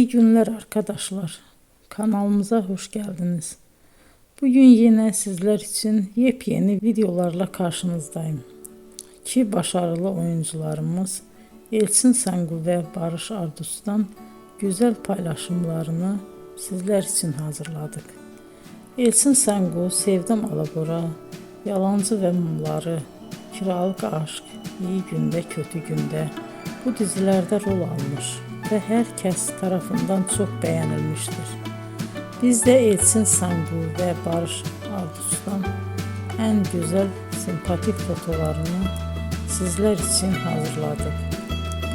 İyi günler arkadaşlar. Kanalımıza hoş geldiniz. Bugün yine sizler için yepyeni videolarla karşınızdayım. İki başarılı oyuncularımız Elçin Sangu ve Barış Ardus'tan güzel paylaşımlarını sizler için hazırladık. Elçin Sangu, Sevdim Alabora, Yalancı ve Mumları, Kiralık Aşk, İyi Günde Kötü Günde bu dizilerde rol almış ve herkes tarafından çok beğenilmiştir. Biz de Elçin Sangu ve Barış Ardus'tan en güzel sempatik fotolarını sizler için hazırladık.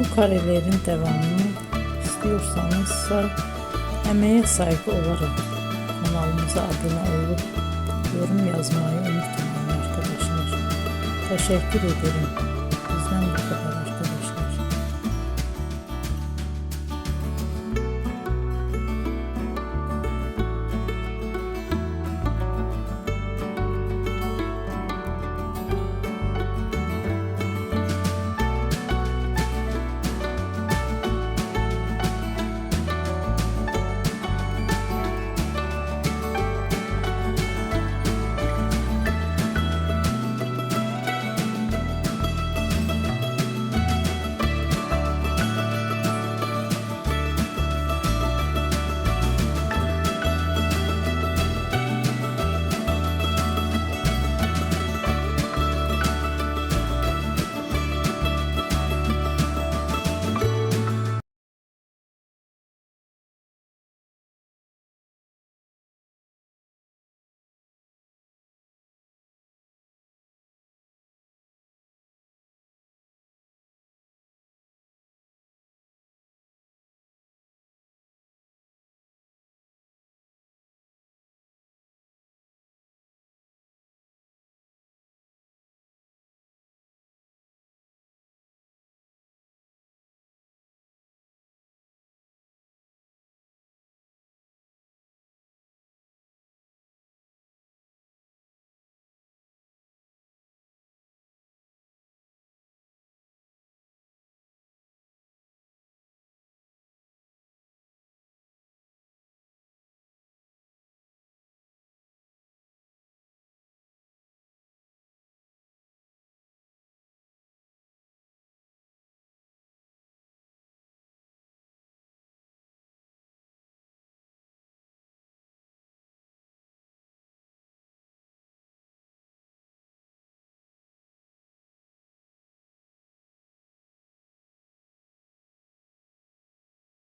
Bu karelerin devamını istiyorsanızsa emeğe saygı olarak kanalımıza abone olup yorum yazmayı unutmayın arkadaşlar. Teşekkür ederim.